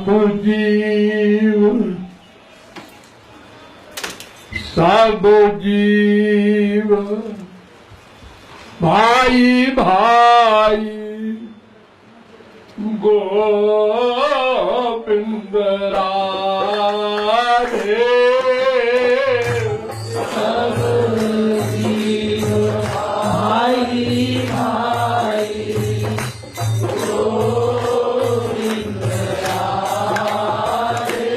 जीव सब जीव भाई भाई गोविंद राधे। सब जीव भाई भाई गोविंद राधे।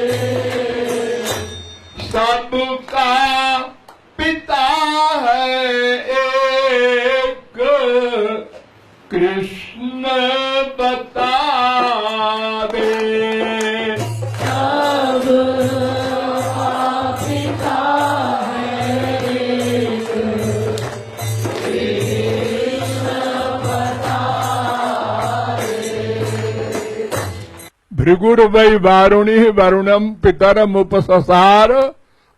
सबका पिता है एक कृष्ण बता दे। सबका पिता है एक कृष्ण बता दे। भृगुर्वै वारुणि वरुणम पितरम उपससार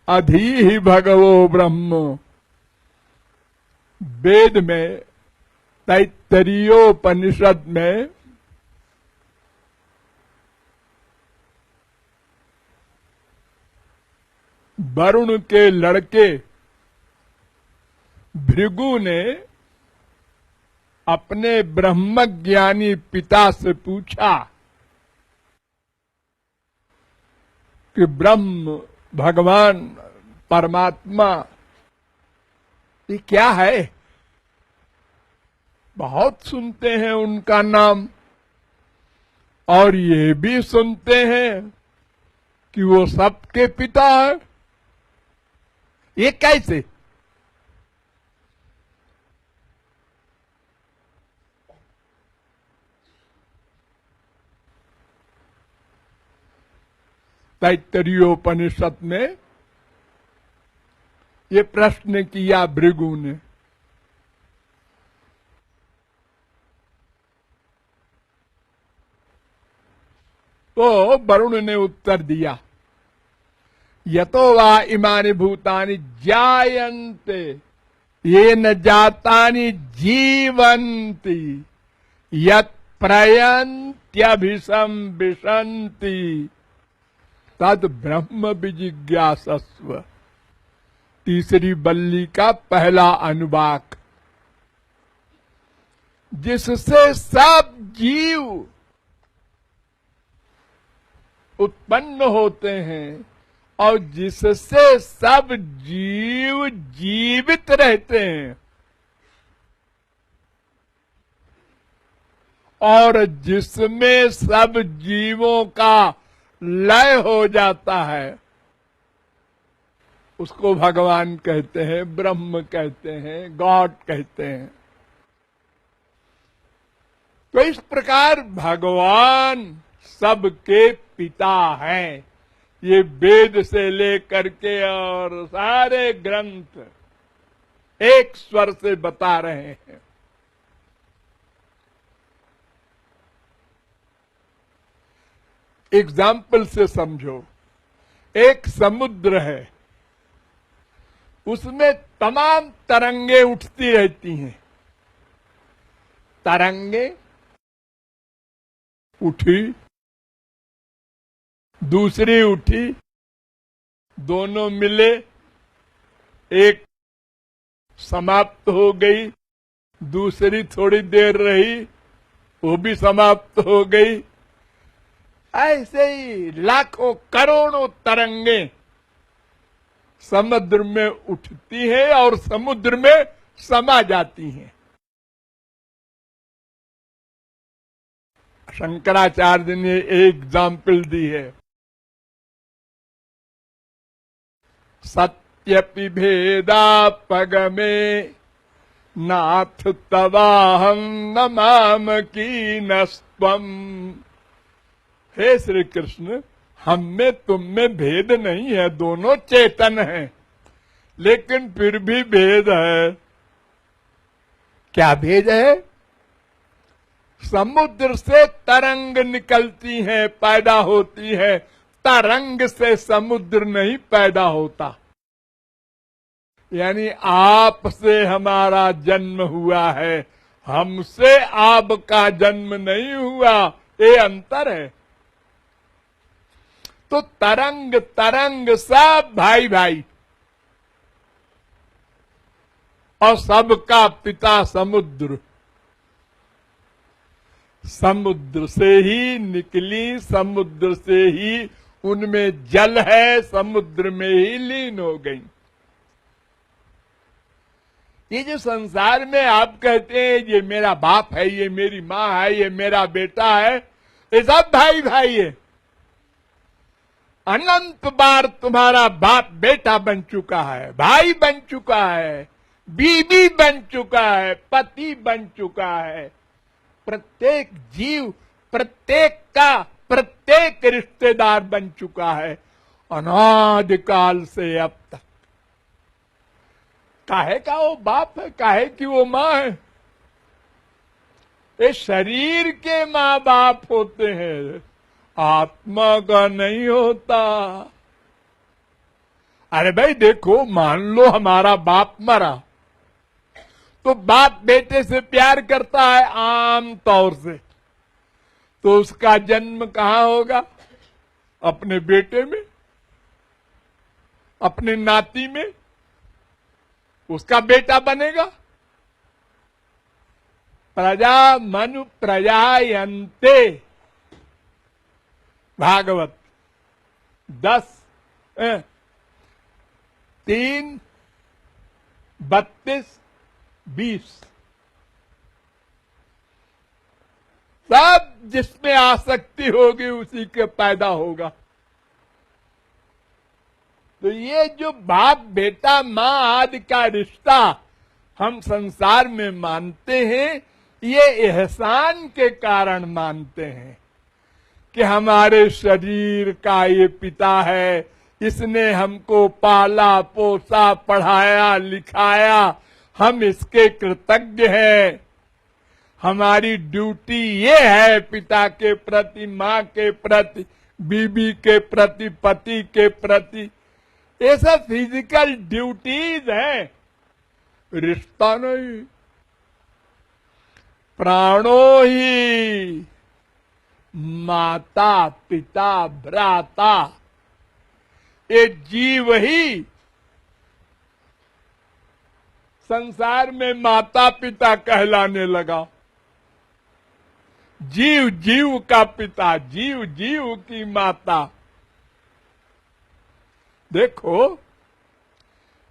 अधीहि भगवो ब्रह्म। वेद में तैत्तरीयोपनिषद में वरुण के लड़के भृगु ने अपने ब्रह्मज्ञानी पिता से पूछा कि ब्रह्म भगवान परमात्मा ये क्या है। बहुत सुनते हैं उनका नाम और ये भी सुनते हैं कि वो सबके पिता है। ये कैसे? तैत्तरीयोपनिषद में ये प्रश्न किया भृगु ने। तो वरुण ने उत्तर दिया, यतो वा इमानि भूतानि जायन्ते ये न जातानि जीवन्ति यत् प्रयन्त्यभिसंविशन्ति तद ब्रह्म विजिज्ञासस्व। तीसरी बल्ली का पहला अनुवाक। जिससे सब जीव उत्पन्न होते हैं और जिससे सब जीव जीवित रहते हैं और जिसमें सब जीवों का लय हो जाता है उसको भगवान कहते हैं, ब्रह्म कहते हैं, गॉड कहते हैं। तो इस प्रकार भगवान सबके पिता हैं। ये वेद से लेकर के और सारे ग्रंथ एक स्वर से बता रहे हैं। एग्जाम्पल से समझो, एक समुद्र है, उसमें तमाम तरंगे उठती रहती हैं। तरंगे उठी, दूसरी उठी, दोनों मिले, एक समाप्त हो गई, दूसरी थोड़ी देर रही, वो भी समाप्त हो गई। ऐसे ही लाखों करोड़ों तरंगे समुद्र में उठती हैं और समुद्र में समा जाती हैं। शंकराचार्य ने एक एग्जाम्पल दी है, सत्यपि भेदापगमे नाथ तवाहम नमाम कीनस्त्वम। हे श्री कृष्ण, हम में तुम में भेद नहीं है, दोनों चेतन हैं, लेकिन फिर भी भेद है। क्या भेद है? समुद्र से तरंग निकलती है, पैदा होती है, तरंग से समुद्र नहीं पैदा होता। यानी आपसे हमारा जन्म हुआ है, हमसे आपका जन्म नहीं हुआ, ये अंतर है। तो तरंग तरंग सब भाई भाई, और सबका पिता समुद्र। समुद्र से ही निकली, समुद्र से ही उनमें जल है, समुद्र में ही लीन हो गई। ये जो संसार में आप कहते हैं ये मेरा बाप है, ये मेरी माँ है, ये मेरा बेटा है, ये सब भाई भाई है। अनंत बार तुम्हारा बाप बेटा बन चुका है, भाई बन चुका है, बीवी बन चुका है, पति बन चुका है। प्रत्येक जीव प्रत्येक का प्रत्येक रिश्तेदार बन चुका है अनादिकाल से अब तक। काहे का वो बाप है, काहे की वो माँ है? ये शरीर के माँ बाप होते हैं, आत्मा का नहीं होता। अरे भाई देखो, मान लो हमारा बाप मरा, तो बाप बेटे से प्यार करता है आम तौर से, तो उसका जन्म कहां होगा? अपने बेटे में, अपने नाती में, उसका बेटा बनेगा। प्रजा मनु प्रजायन्ते, भागवत 10:3-32-20। सब जिसमें आसक्ति होगी उसी के पैदा होगा। तो ये जो बाप बेटा माँ आदि का रिश्ता हम संसार में मानते हैं, ये एहसान के कारण मानते हैं कि हमारे शरीर का ये पिता है, इसने हमको पाला पोसा पढ़ाया लिखाया, हम इसके कृतज्ञ हैं। हमारी ड्यूटी ये है पिता के प्रति, माँ के प्रति, बीबी के प्रति, पति के प्रति। ये सब फिजिकल ड्यूटीज हैं, रिश्ता नहीं। प्राणो ही माता पिता भ्राता, ये जीव ही संसार में माता पिता कहलाने लगा। जीव जीव का पिता, जीव जीव की माता। देखो,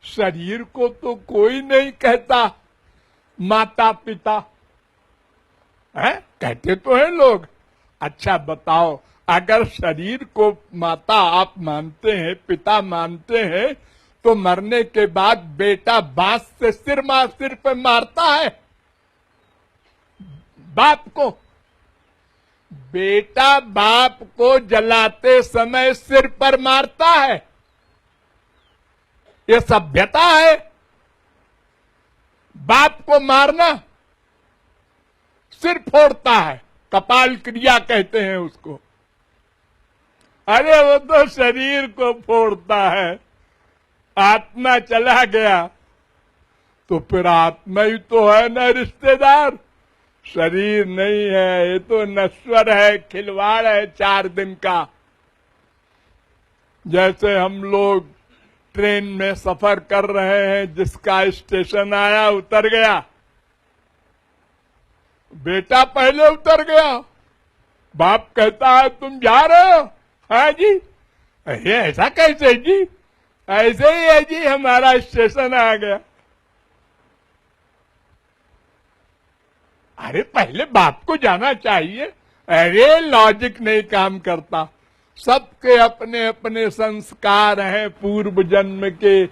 शरीर को तो कोई नहीं कहता माता पिता है, कहते तो हैं लोग। अच्छा बताओ, अगर शरीर को माता आप मानते हैं, पिता मानते हैं, तो मरने के बाद बेटा बांस से सिर पे मारता है बाप को। बेटा बाप को जलाते समय सिर पर मारता है, ये सभ्यता है। बाप को मारना, सिर फोड़ता है, कपाल क्रिया कहते हैं उसको। अरे वो तो शरीर को फोड़ता है, आत्मा चला गया तो फिर आत्मा ही तो है ना रिश्तेदार, शरीर नहीं है। ये तो नश्वर है, खिलवाड़ है 4 दिन का। जैसे हम लोग ट्रेन में सफर कर रहे हैं, जिसका स्टेशन आया उतर गया, बेटा पहले उतर गया, बाप कहता है तुम जा रहे हो? हाँ जी। अरे ऐसा कैसे जी? ऐसे ही है जी, हमारा स्टेशन आ गया। अरे पहले बाप को जाना चाहिए। अरे लॉजिक नहीं काम करता। सबके अपने अपने संस्कार हैं पूर्व जन्म के,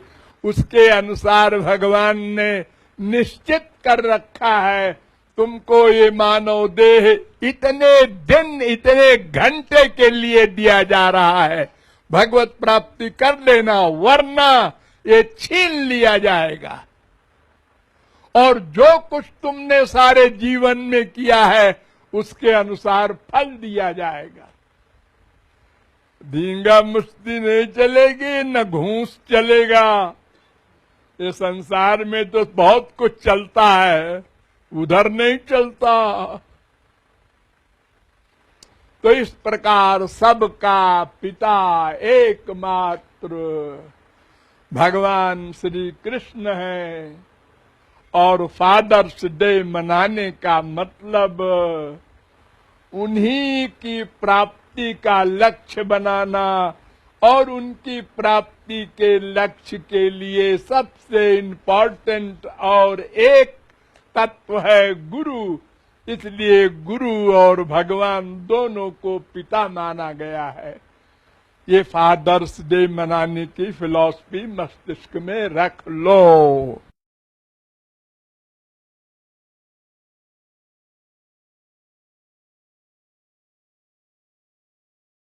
उसके अनुसार भगवान ने निश्चित कर रखा है। तुमको ये मानव देह इतने दिन इतने घंटे के लिए दिया जा रहा है, भगवत प्राप्ति कर लेना, वरना ये छीन लिया जाएगा। और जो कुछ तुमने सारे जीवन में किया है उसके अनुसार फल दिया जाएगा। धींगा मुश्ती नहीं चलेगी, न घूस चलेगा। ये संसार में तो बहुत कुछ चलता है, उधर नहीं चलता। तो इस प्रकार सबका पिता एकमात्र भगवान श्री कृष्ण है। और फादर्स डे मनाने का मतलब उन्हीं की प्राप्ति का लक्ष्य बनाना, और उनकी प्राप्ति के लक्ष्य के लिए सबसे इम्पोर्टेंट और एक तत्व है गुरु। इसलिए गुरु और भगवान दोनों को पिता माना गया है। ये फादर्स डे मनाने की फिलॉसफी मस्तिष्क में रख लो।